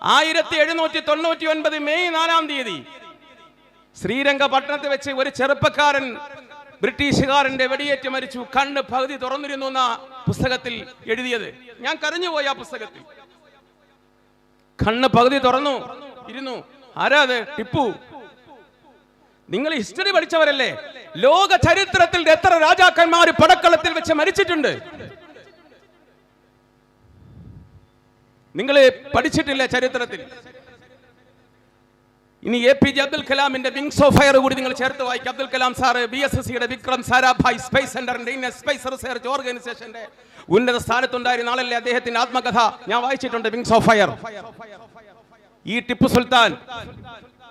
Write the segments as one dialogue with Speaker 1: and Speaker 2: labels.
Speaker 1: 1799 May 4 ശ്രീരംഗപട്ടണത്ത് വെച്ച് ഒരു ചെറുപ്പക്കാരൻ ബ്രിട്ടീഷുകാരന്റെ വെടിയേറ്റ് മരിച്ചു. കണ്ണ് പകുതി തുറന്നിരുന്നു എന്ന പുസ്തകത്തിൽ എഴുതിയത്. ഞാൻ കരഞ്ഞുപോയി ആ പുസ്തകത്തിൽ. കണ്ണ് പകുതി തുറന്നു ഇരുന്നു. ആരാ അത്? ടിപ്പു. നിങ്ങൾ ഹിസ്റ്ററി പഠിച്ചവരല്ലേ? ലോക ചരിത്രത്തിൽ എത്ര രാജാക്കന്മാർ പടക്കളത്തിൽ വെച്ച് മരിച്ചിട്ടുണ്ട്? നിങ്ങൾ പഠിച്ചിട്ടില്ല ചരിത്രത്തിൽ? ഇനി APJ അബ്ദുൽ കലാമിന്റെ വിങ്സ് ഓഫ് ഫയർ കൂടി നിങ്ങൾ ചേർത്ത് വായിക്കുക. അബ്ദുൽ കലാം സാറ് BSSCയുടെ വിക്രം സാരാഭായ് സ്പേസ് സെന്ററിന്റെ ഇന്ത്യൻ സ്പേസ് റിസർച്ച് ഓർഗനൈസേഷന്റെ ഉന്നത സ്ഥാനത്തുണ്ടായിരുന്ന ആളല്ലേ? അദ്ദേഹത്തിന്റെ ആത്മകഥ ഞാൻ വായിച്ചിട്ടുണ്ട്, വിങ്സ് ഓഫ് ഫയർ. ഈ ടിപ്പു സുൽത്താൻ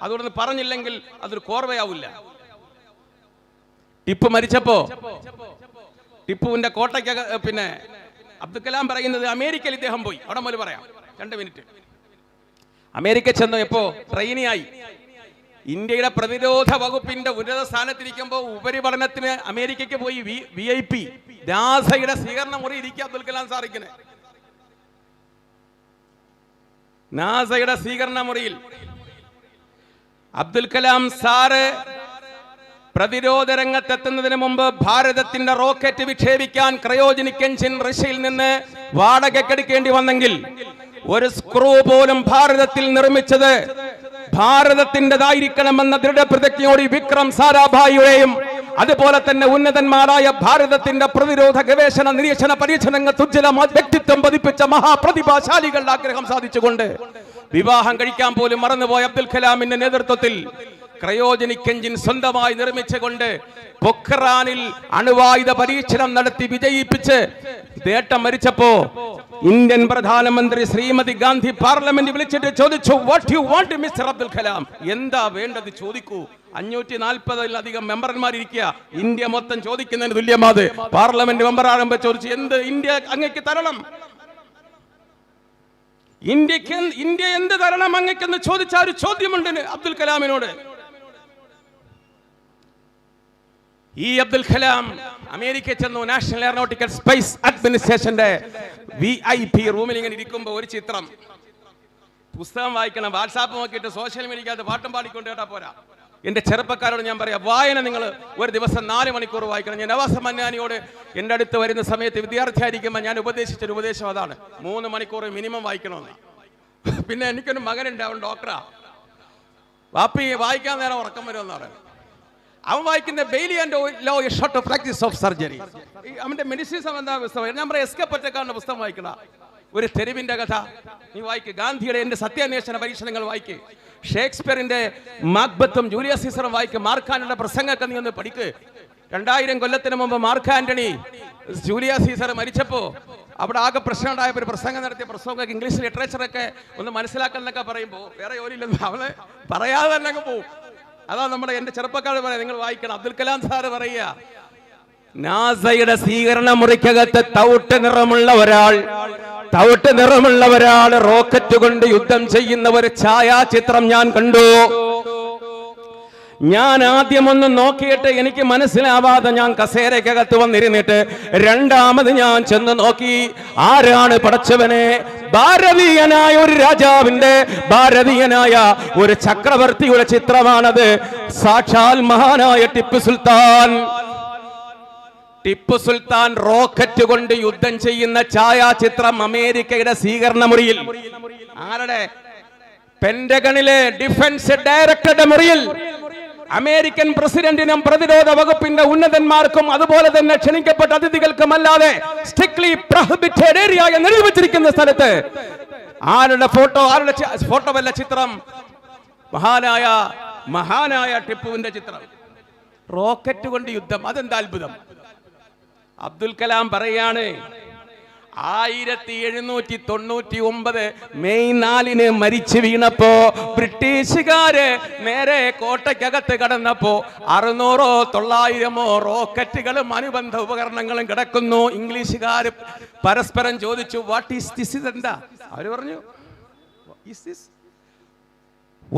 Speaker 1: അതുകൊണ്ട് പറഞ്ഞില്ലെങ്കിൽ അതൊരു കോർവയാവില്ല. ടിപ്പു മരിച്ചപ്പോ ടിപ്പുവിന്റെ കോട്ടയ്ക്ക് പിന്നെ അബ്ദുൽ കലാം പറയുന്നത് അമേരിക്കയിൽ ഇദ്ദേഹം പോയി. അവിടെ മുതൽ പറയാം, 2 മിനിറ്റ്. അമേരിക്ക ചെന്നു എപ്പോ ട്രെയിനിയായി. ഇന്ത്യയുടെ പ്രതിരോധ വകുപ്പിന്റെ ഉന്നത സ്ഥാനത്തിരിക്കുമ്പോൾ ഉപരിപഠനത്തിന് അമേരിക്കയ്ക്ക് പോയി. VIP നാസയുടെ സ്വീകരണ മുറി ഇരിക്കുക അബ്ദുൽ കലാം സാറിക്കിന്. നാസയുടെ സ്വീകരണ മുറിയിൽ അബ്ദുൽ കലാം സാറ് പ്രതിരോധ രംഗത്തെത്തുന്നതിന് മുമ്പ് ഭാരതത്തിന്റെ റോക്കറ്റ് വിക്ഷേപിക്കാൻ ക്രയോജനിക് എഞ്ചിൻ റഷ്യയിൽ നിന്ന് വാടകയ്ക്കെടുക്കേണ്ടി വന്നെങ്കിൽ ഒരു സ്ക്രൂ പോലും ഭാരതത്തിൽ നിർമ്മിച്ചത് ഭാരതത്തിൻ്റെതായിരിക്കണമെന്ന ദൃഢപ്രതിജ്ഞയോടെ വിക്രം സാരാഭായിയുടെയും അതുപോലെ തന്നെ ഉന്നതന്മാരായ ഭാരതത്തിന്റെ പ്രതിരോധ ഗവേഷണ നിരീക്ഷണ പരീക്ഷണങ്ങൾ തുജ്ജല വ്യക്തിത്വം പതിപ്പിച്ച മഹാപ്രതിഭാശാലികളുടെ ആഗ്രഹം സാധിച്ചുകൊണ്ട് വിവാഹം കഴിക്കാൻ പോലും മറന്നുപോയ അബ്ദുൽ കലാമിന്റെ നേതൃത്വത്തിൽ ക്രയോജനിക് എഞ്ചിൻ സ്വന്തമായി നിർമ്മിച്ചുകൊണ്ട് പൊഖ്റാനിൽ അണുവായുധ പരീക്ഷണം നടത്തി വിജയിപ്പിച്ച് നേട്ടം മരിച്ചപ്പോ ഇന്ത്യൻ പ്രധാനമന്ത്രി ശ്രീമതി ഗാന്ധി പാർലമെന്റ് വിളിച്ചിട്ട് ചോദിച്ചു, what you want mister Abdul Kalam? എന്താ വേണ്ടത് ചോദിക്കൂ. 540-ലധികം മെമ്പർമാരിരിക്കുക. ഇന്ത്യ മൊത്തം ചോദിക്കുന്നതിന് തുല്യമാത്. പാർലമെന്റ് മെമ്പർ ആരംഭിച്ച് ചോദിച്ചു, എന്ത് ഇന്ത്യ അങ്ങേക്ക് തരണം? ഇന്ത്യ എന്ത് തരണം അങ്ങേക്കെന്ന് ചോദിച്ച ഒരു ചോദ്യമുണ്ട് അബ്ദുൽ കലാമിനോട്. ഈ അബ്ദുൽ കലാം അമേരിക്കയിൽ ചെന്നു. നാഷണൽ എയറോനോട്ടിക്കൽ സ്പേസ് അഡ്മിനിസ്ട്രേഷന്റെ VIP റൂമിൽ ഇങ്ങനെ ഇരിക്കുമ്പോൾ ഒരു ചിത്രം. പുസ്തകം വായിക്കണം, വാട്സാപ്പ് നോക്കിയിട്ട് സോഷ്യൽ മീഡിയക്കകത്ത് പാട്ടും പാടിക്കൊണ്ട് കേട്ടാ പോരാ. എന്റെ ചെറുപ്പക്കാരോട് ഞാൻ പറയാം, വായന നിങ്ങൾ ഒരു ദിവസം 4 മണിക്കൂർ വായിക്കണം. ഞാൻ നവാസ് മന്നാനിയോട് എൻ്റെ അടുത്ത് വരുന്ന സമയത്ത് വിദ്യാർത്ഥിയായിരിക്കുമ്പോൾ ഞാൻ ഉപദേശിച്ചൊരു ഉപദേശം അതാണ്, 3 മണിക്കൂർ മിനിമം വായിക്കണമെന്ന്. പിന്നെ എനിക്കൊരു മകനുണ്ട്, അവൻ ഡോക്ടറാ. വാപ്പി വായിക്കാൻ നേരം ഉറക്കം വരുമെന്ന് പറയുന്നത്. അവൻ വായിക്കുന്ന Bailey and Love a short practice of surgery. അവന്റെ മെഡിസിൻ സംബന്ധ പുസ്തകം. ഞാൻ പറയാം, SK പൊറ്റക്കാരന്റെ പുസ്തകം വായിക്കണ. ഒരു തെരുവിന്റെ കഥ നീ വായിക്കുക. ഗാന്ധിയുടെ എന്റെ സത്യാന്വേഷണ പരീക്ഷണങ്ങൾ വായിക്കുക. ഷേക്സ്പിയറിന്റെ മാക്ബത്തും ജൂലിയസ് സീസറും വായിക്കുക. മാർക്കാന്റണിയുടെ പ്രസംഗമൊക്കെ നീ ഒന്ന് പഠിക്ക്. 2000 കൊല്ലത്തിന് മുമ്പ് മാർക്ക് ആന്റണി ജൂലിയസ് സീസർ മരിച്ചപ്പോ അവിടെ ആകെ പ്രശ്നം ഉണ്ടായപ്പോൾ ഒരു പ്രസംഗം നടത്തിയ പ്രസംഗമൊക്കെ ഇംഗ്ലീഷ് ലിറ്ററേച്ചറൊക്കെ ഒന്ന് മനസ്സിലാക്കാൻ എന്നൊക്കെ പറയുമ്പോൾ വേറെ ജോലിയില്ലെന്ന് അവള് പറയാതെ തന്നെ അങ്ങ് പോവും. അതാ നമ്മുടെ എന്റെ ചെറുപ്പക്കാർ പറയാം, നിങ്ങൾ വായിക്കണം. അബ്ദുൽ കലാം സാറ് പറയുക, നാസയുടെ സ്വീകരണ മുറിക്കകത്ത് തവിട്ട് നിറമുള്ള ഒരാൾ റോക്കറ്റ് കൊണ്ട് യുദ്ധം ചെയ്യുന്ന ഒരു ഛായാചിത്രം ഞാൻ കണ്ടു. ഞാൻ ആദ്യമൊന്ന് നോക്കിയിട്ട് എനിക്ക് മനസ്സിലാവാതെ ഞാൻ കസേരക്കകത്ത് വന്നിരുന്നിട്ട് രണ്ടാമത് ഞാൻ ചെന്ന് നോക്കി. ആരാണ് പടച്ചവനെ? ഭാരതീയനായ ഒരു രാജാവിന്റെ, ഭാരതീയനായ ഒരു ചക്രവർത്തിയുടെ ചിത്രമാണത്. സാക്ഷാൽ മഹാനായ ടിപ്പു സുൽത്താൻ റോക്കറ്റ് കൊണ്ട് യുദ്ധം ചെയ്യുന്ന ഛായാചിത്രം അമേരിക്കയുടെ സ്വീകരണ മുറിയിൽ, ആരുടെ? പെന്റഗണിലെ ഡിഫൻസ് ഡയറക്ടറുടെ മുറിയിൽ അമേരിക്കൻ പ്രസിഡന്റിനും പ്രതിരോധ വകുപ്പിന്റെ ഉന്നതന്മാർക്കും അതുപോലെ തന്നെ ക്ഷണിക്കപ്പെട്ട അതിഥികൾക്കും അല്ലാതെ സ്ട്രിക്ട്ലി പ്രൊഹിബിറ്റഡ് ഏരിയ എന്ന് എഴുതി വെച്ചിരിക്കുന്ന സ്ഥലത്ത് ആരുടെ ഫോട്ടോ വല്ല ചിത്രം? മഹാനായ ടിപ്പുവിന്റെ ചിത്രം. റോക്കറ്റ് കൊണ്ട് യുദ്ധം, അതെന്താ അത്ഭുതം? അബ്ദുൽ കലാം പറയാണ്, 1799 മെയ് 4 മരിച്ചു വീണപ്പോ ബ്രിട്ടീഷുകാര് നേരെ കോട്ടയ്ക്കകത്ത് കടന്നപ്പോ 600-900 റോക്കറ്റുകളും അനുബന്ധ ഉപകരണങ്ങളും കിടക്കുന്നു. ഇംഗ്ലീഷുകാര് പരസ്പരം ചോദിച്ചു, വാട്ട് ഈസ് ദിസ്? ഇതെന്താ? അവര് പറഞ്ഞു,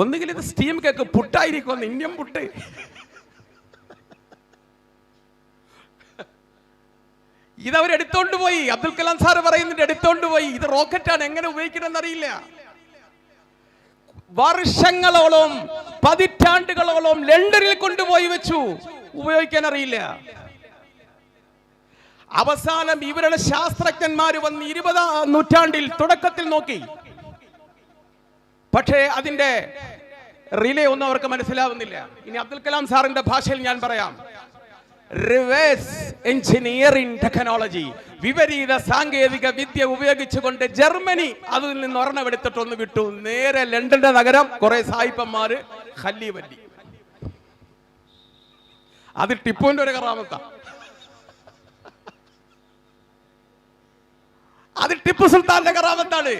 Speaker 1: ഒന്നുകിൽ ഇത് സ്റ്റീം കേക്ക് പുട്ടായിരിക്കും, ഇന്ത്യൻ പുട്ട്. ഇതവരെടുത്തോണ്ട് പോയി. അബ്ദുൽ കലാം സാറ് പറയുന്നുണ്ട്, എടുത്തോണ്ട് പോയി. ഇത് റോക്കറ്റാണ്, എങ്ങനെ ഉപയോഗിക്കണമെന്ന് അറിയില്ല. വർഷങ്ങളോളം പതിറ്റാണ്ടുകളോളം ലണ്ടനിൽ കൊണ്ടുപോയി വെച്ചു. ഉപയോഗിക്കാൻ അറിയില്ല. അവസാനം ഇവരുടെ ശാസ്ത്രജ്ഞന്മാർ വന്ന് 20ാം നൂറ്റാണ്ടിൽ തുടക്കത്തിൽ നോക്കി. പക്ഷേ അതിന്റെ റിലേ ഒന്നും അവർക്ക് മനസ്സിലാവുന്നില്ല. ഇനി അബ്ദുൽ കലാം സാറിന്റെ ഭാഷയിൽ ഞാൻ പറയാം. റിവേഴ്സ് എഞ്ചിനീയറിംഗ് ടെക്നോളജി, വിപരീത സാങ്കേതിക വിദ്യ ഉപയോഗിച്ചുകൊണ്ട് ജർമ്മനി അതിൽ നിന്ന് ഒരെണ്ണം എടുത്തിട്ടൊന്ന് വിട്ടു. നേരെ ലണ്ടന്റെ നഗരം, കുറെ സായിപ്പന്മാര്, ഖല്ലി വല്ലി. അത് ടിപ്പുവിന്റെ ഒരു കറാമത്ത. അത് ടിപ്പു സുൽത്താന്റെ കറാമത്താണ്.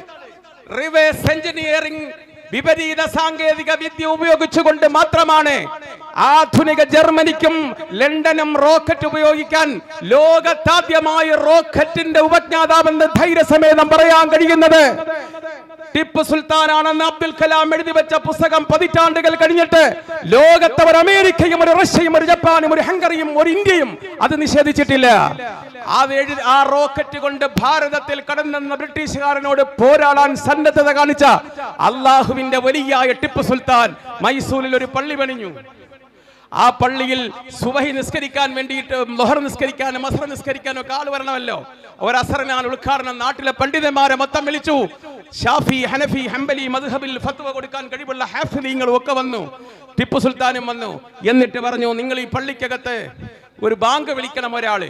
Speaker 1: റിവേഴ്സ് എഞ്ചിനീയറിംഗ്, വിപരീത സാങ്കേതിക വിദ്യ ഉപയോഗിച്ചുകൊണ്ട് മാത്രമാണ് ആധുനിക ജർമ്മനിക്കും ലണ്ടനും റോക്കറ്റ് ഉപയോഗിക്കാൻ ലോകത്താദ്യമായി റോക്കറ്റിന്റെ ഉപജ്ഞാതാവെന്ന് ധൈര്യസമേതം പറയാൻ കഴിയുന്നത് ടിപ്പു സുൽത്താനാണെന്ന് അബ്ദുൽ കലാം എഴുതി വെച്ച പുസ്തകം പതിറ്റാണ്ടുകൾ കഴിഞ്ഞിട്ട് ലോകത്ത് ഒരു അമേരിക്കയും ഒരു റഷ്യയും ഒരു ജപ്പാനും ഒരു ഹംഗറിയും ഒരു ഇന്ത്യയും അത് നിഷേധിച്ചിട്ടില്ല. ആ റോക്കറ്റ് കൊണ്ട് ഭാരതത്തിൽ കടന്നെന്ന ബ്രിട്ടീഷുകാരനോട് പോരാടാൻ സന്നദ്ധത കാണിച്ച അള്ളാഹുവിന്റെ വലിയായ ടിപ്പു സുൽത്താൻ മൈസൂരിൽ ഒരു പള്ളി പണിഞ്ഞു. ആ പള്ളിയിൽ സുബഹി നിസ്കരിക്കാൻ വേണ്ടിയിട്ട് ലൊഹർ നിസ്കരിക്കാനും അസ്ർ നിസ്കരിക്കാനും ഒക്കെ ആള് വരണമല്ലോ. ഒരു അസറിനാണ് ഉദ്ഘാടനം. നാട്ടിലെ പണ്ഡിതന്മാരെ മൊത്തം വിളിച്ചു. ഷാഫി, ഹനഫി, ഹംബലി മദ്ഹബിൽ ഫത്വ കൊടുക്കാൻ കഴിവുള്ള ഹാഫിളീങ്ങളും ഒക്കെ വന്നു. ടിപ്പു സുൽത്താനും വന്നു. എന്നിട്ട് പറഞ്ഞു, നിങ്ങൾ ഈ പള്ളിക്കകത്ത് ഒരു ബാങ്ക് വിളിക്കണം ഒരാള്.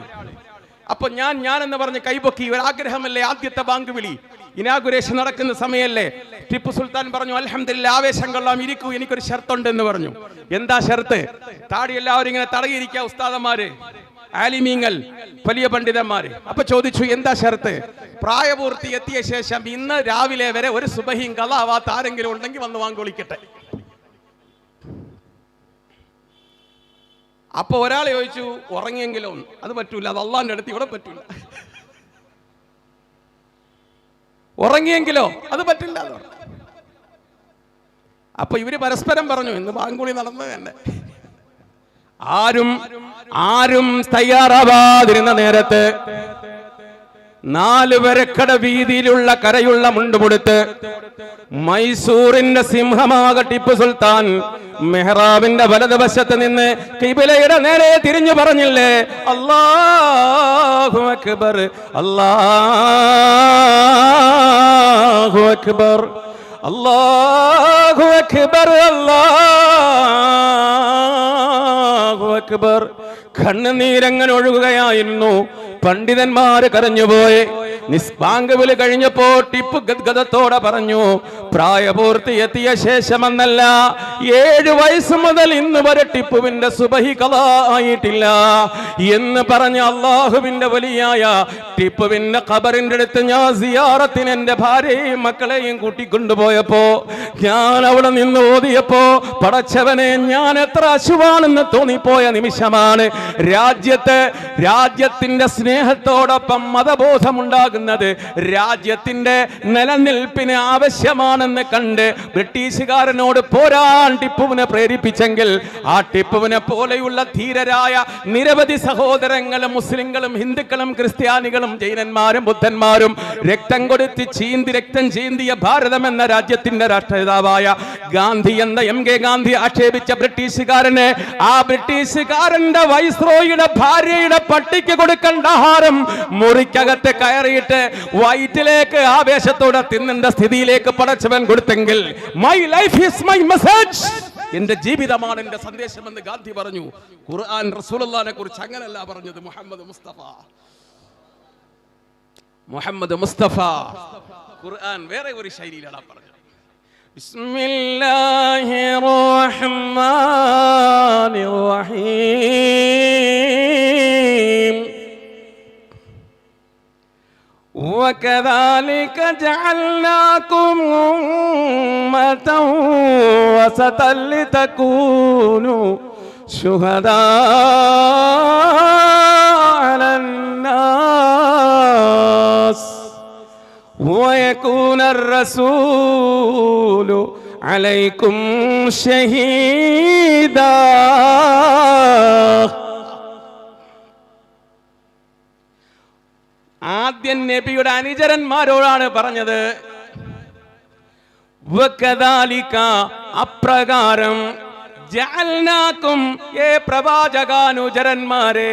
Speaker 1: അപ്പൊ ഞാനെന്ന് പറഞ്ഞ് കൈപൊക്കി. ഒരാഗ്രഹമല്ലേ ആദ്യത്തെ ബാങ്ക് വിളി, ഇനാഗുറേഷൻ നടക്കുന്ന സമയല്ലേ. ടിപ്പു സുൽത്താൻ പറഞ്ഞു, അൽഹംദുലില്ലാ, ആവേശം കൊള്ളാം, ഇരിക്കൂ, എനിക്കൊരു ഷർത്തുണ്ട് എന്ന് പറഞ്ഞു. എന്താ ഷർത്ത്? താടി എല്ലാവരും ഇങ്ങനെ തടകിയിരിക്കുക, ഉസ്താദന്മാര്, ആലിമീങ്ങൾ, വലിയ പണ്ഡിതന്മാര്. അപ്പൊ ചോദിച്ചു, എന്താ ഷർത്ത്? പ്രായപൂർത്തി എത്തിയ ശേഷം ഇന്ന് രാവിലെ വരെ ഒരു സുബഹിയും കളാവാത്ത ആരെങ്കിലും ഉണ്ടെങ്കിൽ വന്ന് വാങ്ങിക്കൊളിക്കട്ടെ. അപ്പൊ ഒരാൾ ചോദിച്ചു, ഉറങ്ങിയെങ്കിലോ? അത് പറ്റൂല, അത് അള്ളാന്റെ അടുത്ത് ഇവിടെ പറ്റൂല. ഉറങ്ങിയെങ്കിലോ? അത് പറ്റില്ല. അപ്പൊ ഇവര് പരസ്പരം പറഞ്ഞു, ഇന്ന് ബാങ്കുളി നടന്നത് തന്നെ. ആരും തയ്യാറാവാതിരുന്ന നേരത്ത് 4 വരക്കട വീതിയിലുള്ള കരയുള്ള മുണ്ടുമുടുത്ത് മൈസൂറിന്റെ സിംഹമാക ടിപ്പു സുൽത്താൻ മെഹ്റാബിന്റെ വലതുവശത്ത് നിന്ന് ഖിബലയുടെ നേരെ തിരിഞ്ഞു പറഞ്ഞില്ലേ, അല്ലാഹു അക്ബർ, അല്ലാഹു അക്ബർ, അല്ലാഹു അക്ബർ, അല്ലാഹു അക്ബർ. കണ്ണുനീരങ്ങനെ ഒഴുകുകയായിരുന്നു. പണ്ഡിതന്മാര് കരഞ്ഞുപോയി. നിസ്ബാങ്ക് വിളി കഴിഞ്ഞപ്പോ ടിപ്പു ഗദ്ഗദത്തോടെ പറഞ്ഞു, പ്രായപൂർത്തി എത്തിയ ശേഷമെന്നല്ല, 7 വയസ്സ് മുതൽ ഇന്ന് വരെ ടിപ്പുവിന്റെ സുബഹി ഖളാ ആയിട്ടില്ല എന്ന് പറഞ്ഞ അള്ളാഹുവിന്റെ വലിയായ ടിപ്പുവിന്റെ ഖബറിന്റെ അടുത്ത് ഞാൻ സിയാറത്തിന് എന്റെ ഭാര്യയും മക്കളെയും കൂട്ടിക്കൊണ്ടുപോയപ്പോ ഞാൻ അവിടെ നിന്ന് ഓതിയപ്പോ പടച്ചവനെ, ഞാൻ എത്ര അശുവാണെന്ന് തോന്നിപ്പോയ നിമിഷമാണ്. രാജ്യത്തിന്റെ സ്നേഹത്തോടൊപ്പം മതബോധമുണ്ടാകുന്നത് രാജ്യത്തിന്റെ നിലനിൽപ്പിന് ആവശ്യമാണെന്ന് കണ്ട് ബ്രിട്ടീഷുകാരനോട് പോരാൻ ടിപ്പുവിനെ പ്രേരിപ്പിച്ചെങ്കിൽ ആ ടിപ്പുവിനെ പോലെയുള്ള ധീരരായ നിരവധി സഹോദരങ്ങളും മുസ്ലിങ്ങളും ഹിന്ദുക്കളും ക്രിസ്ത്യാനികളും ജൈനന്മാരും ബുദ്ധന്മാരും രക്തം കൊടുത്ത് രക്തം ചീന്തിയ ഭാരതം എന്ന രാജ്യത്തിന്റെ രാഷ്ട്രപിതാവായ ഗാന്ധി എന്ന MK ഗാന്ധി ആക്ഷേപിച്ച ബ്രിട്ടീഷുകാരനെ, ആ ബ്രിട്ടീഷുകാരന്റെ വൈസ്രോയുടെ ഭാര്യയുടെ പട്ടിക്ക് കൊടുക്കേണ്ട ആഹാരം മുറിക്കകത്ത് കയറിയിട്ട് വയറ്റിലേക്ക് ആവേശത്തോടെ തിന്നേണ്ട സ്ഥിതിയിലേക്ക് പടച്ചവൻ കൊടുത്തെങ്കിൽ, my life is my message, എന്റെ ജീവിതമാണ് എന്റെ സന്ദേശമെന്ന് ഗാന്ധി പറഞ്ഞു. ഖുർആൻ റസൂലുള്ളാഹിനെ കുറിച്ച് അങ്ങനല്ല പറഞ്ഞത്. മുഹമ്മദ് മുസ്തഫ ഖുർആൻ വേറെ ഒരു ശൈലിയിലാണ് പറഞ്ഞത്. ബിസ്മില്ലാഹിർ റഹ്മാനിർ റഹീം. وكذلك جعلناكم أمة وسطا لتكونوا شهداء على الناس ويكون الرسول عليكم شهيدا. ആദ്യം നബിയുടെ അനുചരന്മാരോടാണ് പറഞ്ഞത്, വകദാലിക അപ്രകാരം ജഅൽനാകും ഏ പ്രവാചകാനുചരന്മാരെ,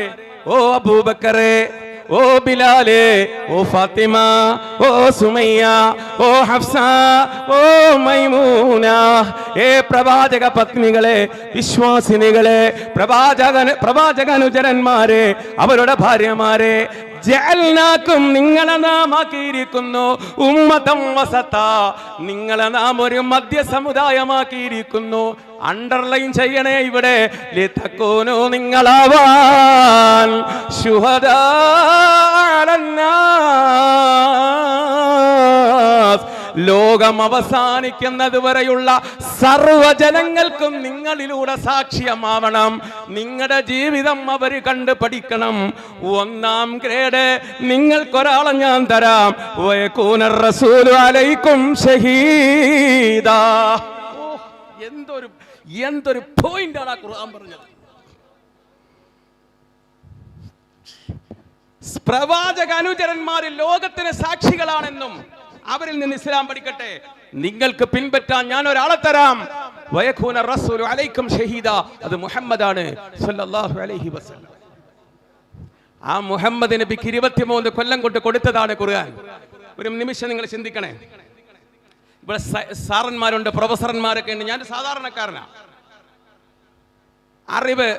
Speaker 1: ഓ അബൂബക്കറെ, ഓ ബിലാലെ, ഓ ഫാത്തിമ, ഓ സുമയ്യ, ഓ ഹഫ്സ, ഓ മൈമൂന, ഏ പ്രവാചക പത്നികളെ, വിശ്വാസിനികളെ, പ്രവാചകാനുചരന്മാരെ, അവരുടെ ഭാര്യമാരെ, ജഅൽനാകും നിങ്ങളെ നാം ആക്കിയിരിക്കുന്നു ഉമ്മതം വസത, നിങ്ങളെ നാം ഒരു മധ്യ സമുദായമാക്കിയിരിക്കുന്നു. അണ്ടർലൈൻ ചെയ്യണേ ഇവിടെ, ലിതകൂനു നിങ്ങളാവാൻ ശുഹദാ അലന്നാസ്, ലോകം അവസാനിക്കുന്നത് വരെയുള്ള സർവജനങ്ങൾക്കും നിങ്ങളിലൂടെ സാക്ഷ്യമാവണം. നിങ്ങളുടെ ജീവിതം അവര് കണ്ട് പഠിക്കണം. ഒന്നാം ഗ്രേഡ് നിങ്ങൾക്കൊരാളെ ഞാൻ തരാം, വയകൂന റസൂലു അലൈക്കും ഷഹീദാ. എന്തൊരു പോയിന്റാണ് ആ ഖുർആൻ പറഞ്ഞത്. പ്രവാചക അനുചരന്മാരിൽ ലോകത്തിന് സാക്ഷികളാണെന്നും അവരിൽ നിന്ന് ഇസ്ലാം പഠിക്കട്ടെ. നിങ്ങൾക്ക് പിൻപറ്റാൻ ഞാൻ ഒരാളെ തരാം, വയകൂന റസൂലു അലൈക്കും ഷഹീദ, അത് മുഹമ്മദാണ് സല്ലല്ലാഹു അലൈഹി വസല്ലം. ആ മുഹമ്മദ് നബിക്ക് 23 കൊല്ലം കൊണ്ട് കൊടുത്തതാണ് ഖുർആൻ. ഒരു നിമിഷം നിങ്ങൾ ചിന്തിക്കണേ. ഇവിടെ സാറന്മാരുണ്ട്, പ്രൊഫസർമാരൊക്കെ ഉണ്ട്. ഞാൻ സാധാരണക്കാരനാണ്. അറിവ്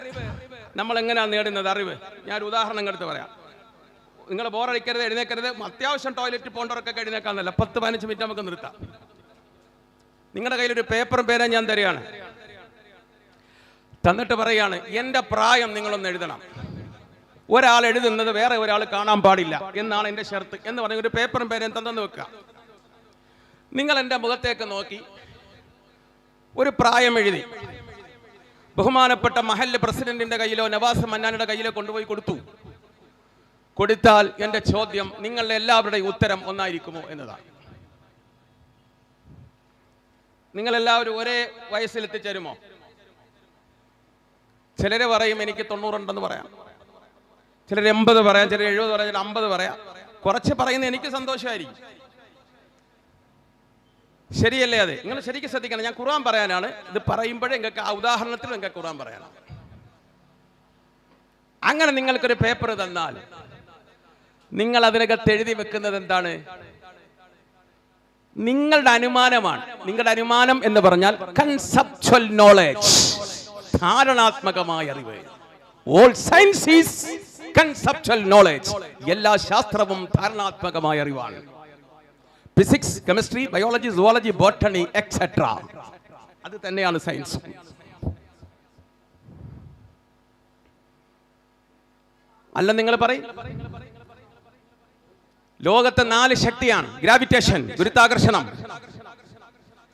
Speaker 1: നമ്മൾ എങ്ങനെയാണ് നേടുന്നത്? അറിവ് ഞാൻ ഉദാഹരണം എടുത്ത് പറയാം. നിങ്ങൾ ബോറടിക്കരുത്, എഴുന്നേക്കരുത്. അത്യാവശ്യം ടോയ്ലറ്റ് പോകേണ്ടവർക്കൊക്കെ എഴുന്നേക്കാന്നല്ല, 10-15 മിനിറ്റ് നമുക്ക് നിർത്താം. നിങ്ങളുടെ കയ്യിലൊരു പേപ്പറും പേരും ഞാൻ തരികയാണ്. തന്നിട്ട് പറയാണ്, എൻ്റെ പ്രായം നിങ്ങളൊന്ന് എഴുതണം. ഒരാൾ എഴുതുന്നത് വേറെ ഒരാൾ കാണാൻ പാടില്ല എന്നാണ് എൻ്റെ ഷർത്ത് എന്ന് പറഞ്ഞ ഒരു പേപ്പറും പേരും തന്നെന്ന് വെക്കുക. നിങ്ങൾ എൻ്റെ മുഖത്തേക്ക് നോക്കി ഒരു പ്രായം എഴുതി ബഹുമാനപ്പെട്ട മഹല്ല് പ്രസിഡന്റിന്റെ കയ്യിലോ നവാസ് മന്നാനയുടെ കയ്യിലോ കൊണ്ടുപോയി കൊടുത്താൽ എൻ്റെ ചോദ്യം, നിങ്ങളുടെ എല്ലാവരുടെയും ഉത്തരം ഒന്നായിരിക്കുമോ എന്നതാണ്. നിങ്ങളെല്ലാവരും ഒരേ വയസ്സിലെത്തിച്ചേരുമോ? ചിലര് പറയും എനിക്ക് 90 ഉണ്ടെന്ന് പറയാം, ചിലർ 80 പറയാം, ചിലർ 70 പറയാം, ചിലർ 50 പറയാം. കുറച്ച് പറയുന്ന എനിക്ക് സന്തോഷമായിരിക്കും. ശരിയല്ലേ? അത് നിങ്ങൾ ശരിക്കും ശ്രദ്ധിക്കണം. ഞാൻ ഖുർആൻ പറയാനാണ് ഇത് പറയുമ്പോഴേ നിങ്ങൾക്ക് ആ ഉദാഹരണത്തിൽ നിങ്ങൾക്ക് ഖുർആൻ പറയാനാണ്. അങ്ങനെ നിങ്ങൾക്കൊരു പേപ്പർ തന്നാൽ നിങ്ങൾ അതിനകത്ത് എഴുതി വെക്കുന്നത് എന്താണ്? നിങ്ങളുടെ അനുമാനമാണ്. നിങ്ങളുടെ അനുമാനം എന്ന് പറഞ്ഞാൽ കൺസെപ്ച്വൽ നോളജ്, ധാരണാത്മകമായ അറിവ്. All science is conceptual knowledge. എല്ലാ ശാസ്ത്രവും ധാരണാത്മകമായ അറിവാണ്. Physics, chemistry, biology, zoology, botany etcetera, അത് തന്നെയാണ് സയൻസ്. അല്ല നിങ്ങൾ പറയും, ലോകത്തെ 4 ശക്തിയാണ്: ഗ്രാവിറ്റേഷൻ, ഗുരുത്വാകർഷണം,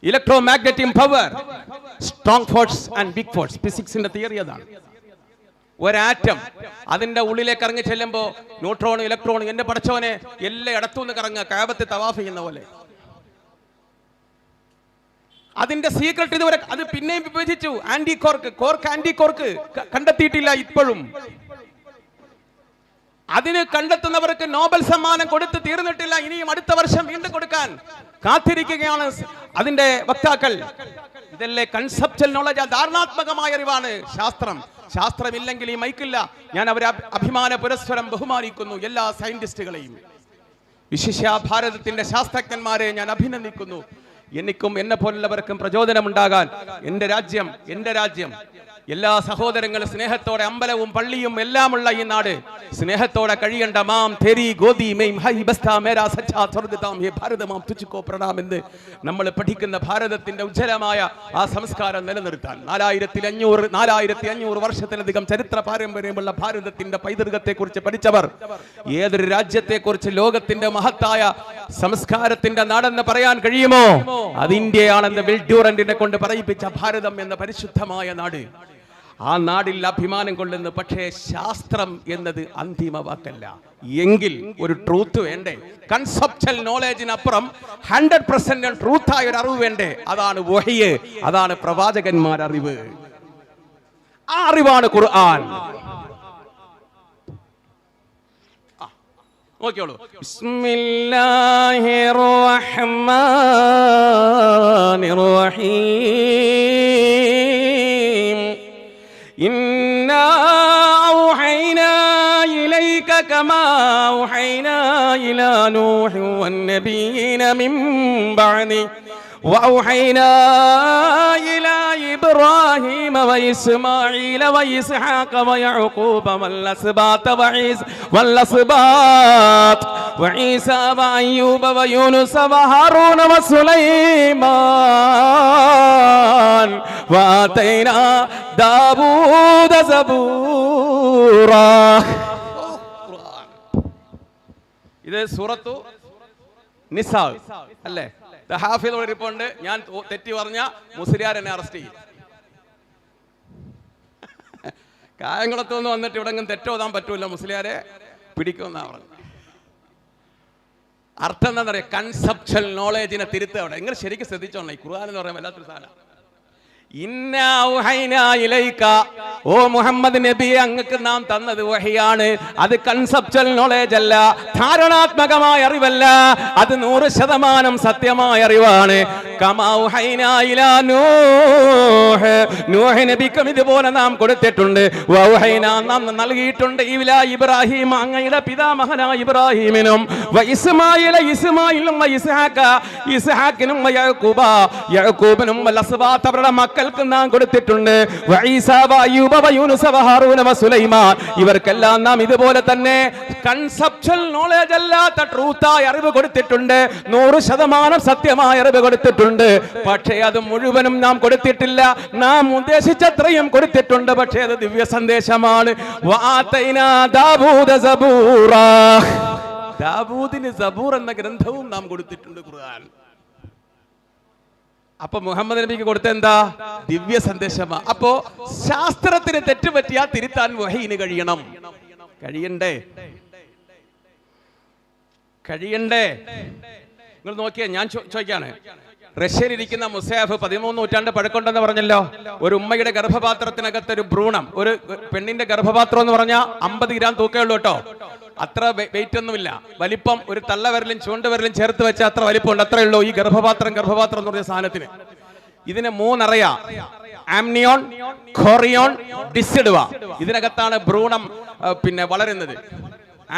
Speaker 1: electromagnetic power, strong force and weak force. ഫിസിക്സിന്റെ തിയറി അതാണ്. ഒരാറ്റം അതിന്റെ ഉള്ളിലേക്ക് ഇറങ്ങി ചെല്ലുമ്പോൾ ന്യൂട്രോൺ, ഇലക്ട്രോൺ, എന്റെ പടച്ചോനെ എല്ലാം ഇടത്തുനിന്ന് കറങ്ങുക, കഅബത്ത് തവാഫ് ചെയ്യുന്ന പോലെ. അതിന്റെ സീക്രട്ട് ഇതുവരെ അത് പിന്നെയും വിഭജിച്ചു. ആന്റി കോർക്ക് ആന്റി കോർക്ക് കണ്ടെത്തിയിട്ടില്ല ഇപ്പോഴും. അതിന് കണ്ടെത്തുന്നവർക്ക് നോബൽ സമ്മാനം കൊടുത്ത് തീർന്നിട്ടില്ല. ഇനിയും അടുത്ത വർഷം വീണ്ടും കൊടുക്കാൻ കാത്തിരിക്കുകയാണ് അതിന്റെ വക്താക്കൾ. ഇതല്ലേ കൺസെപ്ച്വൽ നോളജ്, ധാരണാത്മകമായ അറിവാണ് ശാസ്ത്രം. ശാസ്ത്രമില്ലെങ്കിൽ ഈ മൈക്കില്ല. ഞാൻ അവരെ അഭിമാന പുരസ്സരം ബഹുമാനിക്കുന്നു, എല്ലാ സയന്റിസ്റ്റുകളെയും. വിശിഷ്യ ഭാരതത്തിന്റെ ശാസ്ത്രജ്ഞന്മാരെ ഞാൻ അഭിനന്ദിക്കുന്നു. എനിക്കും എന്നെ പോലുള്ളവർക്കും പ്രചോദനമുണ്ടാകാൻ എൻ്റെ രാജ്യം എല്ലാ സഹോദരങ്ങളും സ്നേഹത്തോടെ, അമ്പലവും പള്ളിയും എല്ലാമുള്ള ഈ നാട് സ്നേഹത്തോടെ കഴിയേണ്ട മാം തെരി ഗോദി മെയിം ഹൈ ബസ്താ മേരാ സച്ചാ സ്വർഗ്ഗതാം ഹേ ഭാരതമാം തുച്ഛിക്കോ പ്രണാം എന്ന് നമ്മൾ പഠിക്കുന്ന ഭാരതത്തിന്റെ ഉജ്ജ്വലമായ ആ സംസ്കാരം നിലനിർത്താൻ 4500 വർഷത്തിലധികം ചരിത്ര പാരമ്പര്യമുള്ള ഭാരതത്തിന്റെ പൈതൃകത്തെക്കുറിച്ച് പഠിച്ചവർ ഏതൊരു രാജ്യത്തെക്കുറിച്ച് ലോകത്തിന്റെ മഹത്തായ സംസ്കാരത്തിന്റെ നാടെന്ന് പറയാൻ കഴിയുമോ? അത് ഇന്ത്യയാണെന്ന് വിൽ ഡ്യൂറന്റിനെ കൊണ്ട് പറയിപ്പിച്ച ഭാരതം എന്ന പരിശുദ്ധമായ നാട്. ആ നാടിൽ അഭിമാനം കൊള്ളുന്നു. പക്ഷേ ശാസ്ത്രം എന്നത് അന്തിമ വാക്കല്ല. എങ്കിൽ ഒരു ട്രൂത്ത് വേണ്ടേ? കൺസെപ്ച്വൽ നോളജിനപ്പുറം 100% ട്രൂത്തായ ഒരു അറിവ് വേണ്ടേ? അതാണ് വഹ്യ്, അതാണ് പ്രവാചകന്മാരുടെ അറിവ്. ആ അറിവാണ് ഖുർആൻ. നോക്കിയോളൂ. ബിസ്മില്ലാഹിർ റഹ്മാനിർ റഹീം. ഇന്നാ ഔഹൈനാ ഇലൈക കമാ ഔഹൈനാ ഇലാ നൂഹി വന്നബിയ്യീന മിൻ ബഅദി وأوحينا إلى إبراهيم وإسماعيل وإسحاق ويعقوب والأسباط وعيسى وأيوب ويونس وهارون وسليمان وآتينا داوود زبورا. ഇത് സൂറത്തു നിസാ അല്ലേ? ഹാഫിദ് ഇരിപ്പുണ്ട്. ഞാൻ തെറ്റി പറഞ്ഞ മുസ്ലിയാർ എന്നെ അറസ്റ്റ് ചെയ്യും. കായംകുളത്തുനിന്ന് വന്നിട്ട് ഇവിടെ തെറ്റോതാൻ പറ്റൂല, മുസ്ലിയാരെ പിടിക്കുമെന്നാ പറഞ്ഞു. അർത്ഥം എന്താ പറയുക? കൺസെപ്ച്വൽ നോളേജിനെ തിരുത്തുക. അവിടെ നിങ്ങൾ ശരിക്കും ശ്രദ്ധിച്ചോളണം. ഈ ഖുർആൻ എന്ന് പറയുമ്പോൾ വല്ലാത്തൊരു സാധനം. ഇന്നാ ഔഹൈനാ ഇലൈക, ഓ മുഹമ്മദ് നബിയെ അങ്ങക്ക് നാം തന്നത് വഹിയാണ്. അത് കൺസെപ്ച്വൽ നോളേജ് അല്ല, ധാരണാത്മകമായ അറിവല്ല, അത് 100% സത്യമായ അറിവാണ്. കമാ ഔഹൈനാ ഇലാ നൂഹ്, നൂഹ് നബിക്കും ഇതുപോലെ നാം കൊടുത്തിട്ടുണ്ട്. വൗഹൈനാ നാം നൽകിയിട്ടുണ്ട് ഇലാ ഇബ്രാഹിം, അങ്ങയുടെ പിതാമഹനായ ഇബ്രാഹിമിനും, വഇസ്മാഈല ഇസ്മാഈലും വഇസ്ഹാഖ ഇസ്ഹാഖിനും വയഅഖൂബ യഅഖൂബിനും വലസ്ബാത്ത് അവരുടെ മക്കൾ നാം കൊടുത്തിട്ടുണ്ട്. ഇവർക്കെല്ലാം നാം ഇതുപോലെ തന്നെ കൺസെപ്ച്വൽ നോളേജ് അല്ലാത്ത ട്രൂത്തായ അറിവ് കൊടുത്തിട്ടുണ്ട്. 100% സത്യമായ അറിവ് കൊടുത്തിട്ടുണ്ട്. പക്ഷേ അത് മുഴുവനും നാം കൊടുത്തിട്ടില്ല. നാം ഉദ്ദേശിച്ചത്രയും കൊടുത്തിട്ടുണ്ട്, പക്ഷേ അത് ദിവ്യ സന്ദേശമാണ്. ദാവൂദിന് സബൂർ എന്ന ഗ്രന്ഥവും നാം കൊടുത്തിട്ടുണ്ട് ഖുർആൻ. അപ്പൊ മുഹമ്മദ് നബിക്ക് കൊടുത്ത എന്താ? ദിവ്യ സന്ദേശമാ. അപ്പോ ശാസ്ത്രത്തിന് തെറ്റുപറ്റിയാ തിരുത്താൻ വഹീന് കഴിയണം. കഴിയണ്ടേ? നിങ്ങൾ നോക്കിയാ, ഞാൻ ചോദിക്കാണ്, റഷ്യയിൽ ഇരിക്കുന്ന മുസാഫ് 13 നൂറ്റാണ്ട് പഴക്കമുണ്ടെന്ന് പറഞ്ഞല്ലോ. ഒരു ഉമ്മയുടെ ഗർഭപാത്രത്തിനകത്ത് ഒരു ഭ്രൂണം, ഒരു പെണ്ണിന്റെ ഗർഭപാത്രം എന്ന് പറഞ്ഞാൽ 50 ഗ്രാം തൂക്കമുള്ളൂ കേട്ടോ. അത്ര വെയിറ്റ് ഒന്നുമില്ല. വലിപ്പം ഒരു തള്ളവിരലും ചൂണ്ടുവിരലും ചേർത്ത് വെച്ച അത്ര വലിപ്പമുണ്ട്, അത്രേ ഉള്ളൂ ഈ ഗർഭപാത്രം എന്ന് പറഞ്ഞ സാധനത്തിന്. ഇതിന് 3 അറിയാ: ആംനിയോൺ, ഖോറിയോൺ, ഡിസിഡുവ. ഇതിനകത്താണ് ഭ്രൂണം വളരുന്നത്.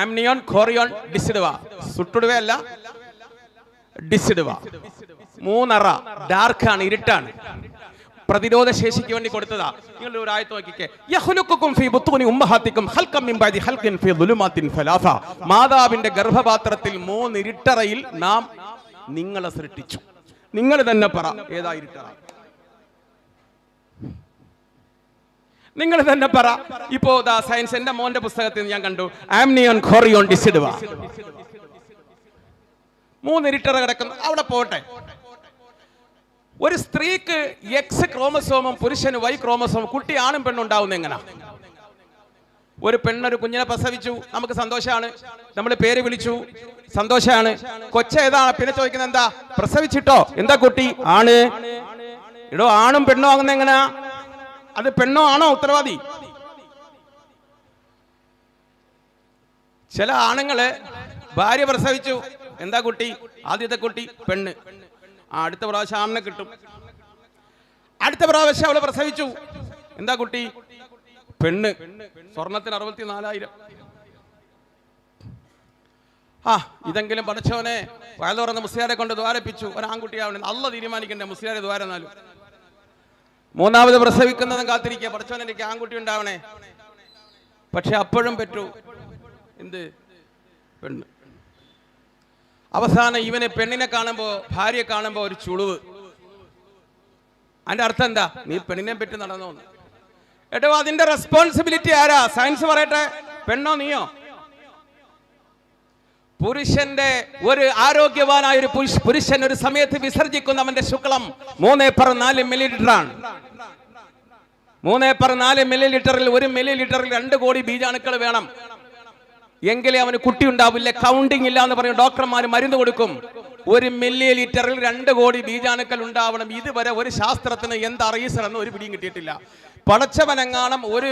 Speaker 1: ആംനിയോൺ, ഖോറിയോൺ, ഡിസിഡുവ. സുട്ടുടുവയല്ല, ഡിസിഡുവ. 3 അറ. ഡാർക്കാണ്, ഇരുട്ടാണ്. പ്രതിരോധ ശേഷിക്ക് വേണ്ടി കൊടുത്തതാ. നിങ്ങളുടെ ഒരു ആയത്ത് നോക്കിക്കേ. യഖ്ലുഖുകും ഫീ ബുത്തൂനി ഉമ്മഹാത്തികും ഖൽഖൻ മിൻ ബഅദി ഖൽഖിൻ ഫീ ദുലുമാത്തിൻ ഫലാഫ. മാതാവിന്റെ ഗർഭപാത്രത്തിൽ 3 ഇരുട്ടറയിൽ നാം നിങ്ങളെ സൃഷ്ടിച്ചു. നിങ്ങൾ തന്നെ പറ, ഏതാ ഇരുട്ടറ? നിങ്ങൾ തന്നെ പറ. ഇപ്പോ സയൻസ്, എന്റെ മോന്റെ പുസ്തകത്തിൽ ഞാൻ കണ്ടു, ആംനിയോൺ, ഖോറിയോൺ, ഡിസിഡുവ. 3 ഇരുട്ടറ കിടക്കുന്നു. അവിടെ പോട്ടെ. ഒരു സ്ത്രീക്ക് എക്സ് ക്രോമസോമും പുരുഷന് വൈ ക്രോമസോമും. കുട്ടി ആണും പെണ്ണും ഉണ്ടാവുന്ന എങ്ങനെ? ഒരു പെണ്ണൊരു കുഞ്ഞിനെ പ്രസവിച്ചു, നമുക്ക് സന്തോഷമാണ്, നമ്മൾ പേര് വിളിച്ചു, സന്തോഷമാണ്. കൊച്ചേതാണ്? പിന്നെ ചോദിക്കുന്നത് എന്താ? പ്രസവിച്ചിട്ടോ? എന്താ കുട്ടി? ആണ്. ഇടോ, ആണും പെണ്ണും ആകുന്ന എങ്ങനെയാ? അത് പെണ്ണോ ആണോ ഉത്തരവാദി? ചില ആണുങ്ങള് ഭാര്യ പ്രസവിച്ചു, എന്താ കുട്ടി? ആദ്യത്തെ കുട്ടി പെണ്ണ്. അടുത്ത പ്രാവശ്യം ആണിനെ കിട്ടും. അടുത്ത പ്രാവശ്യം അവളെ പ്രസവിച്ചു, എന്താ കുട്ടി? പെണ്ണ്. സ്വർണത്തിന് 64,000. ഇതെങ്കിലും പഠിച്ചവനെ വയലുറന്ന മുസ്ലിയാരെ കൊണ്ട് ദ്വാരപ്പിച്ചു. ഒരു ആൺകുട്ടിയാവണം, അള്ള തീരുമാനിക്കണ്ടേ മുസ്ലിയാരെ ദ്വാരന്നാലും. 3ാമത് പ്രസവിക്കുന്നതും കാത്തിരിക്കുക, പഠിച്ചവൻ എനിക്ക് ആൺകുട്ടി ഉണ്ടാവണേ. പക്ഷെ അപ്പോഴും പറ്റൂ എന്ത്? പെണ്ണ്. അവസാനം ഇവന് പെണ്ണിനെ കാണുമ്പോ, ഭാര്യയെ കാണുമ്പോ ഒരു ചുളിവ്. അതിന്റെ അർത്ഥം എന്താ? നീ പെണ്ണിനെ പറ്റി നടന്നോ? ഏട്ടോ, അതിന്റെ റെസ്പോൺസിബിലിറ്റി ആരാ? സയൻസ് പറയട്ടെ, പെണ്ണോ നീയോ? പുരുഷന്റെ ഒരു ആരോഗ്യവാനായ ഒരു പുരുഷൻ ഒരു സമയത്ത് വിസർജിക്കുന്നവന്റെ ശുക്ലം 3/4 മില്ലിലിറ്റർ ആണ്. 3/4 മില്ലിലിറ്ററിൽ 1 മില്ലിലിറ്ററിൽ 2 കോടി ബീജാണുക്കൾ വേണം. എങ്കിലേ അവന് കുട്ടി ഉണ്ടാവില്ല. കൗണ്ടിങ് ഇല്ല എന്ന് പറയും ഡോക്ടർമാർ, മരുന്ന് കൊടുക്കും. 1 മില്ലി ലിറ്ററിൽ 2 കോടി ബീജാണുക്കൾ ഉണ്ടാവണം. ഇതുവരെ ഒരു ശാസ്ത്രത്തിന് എന്താ റീസണെന്ന് ഒരു പിടിയും കിട്ടിയിട്ടില്ല. പടച്ചവനെങ്ങാണം ഒരു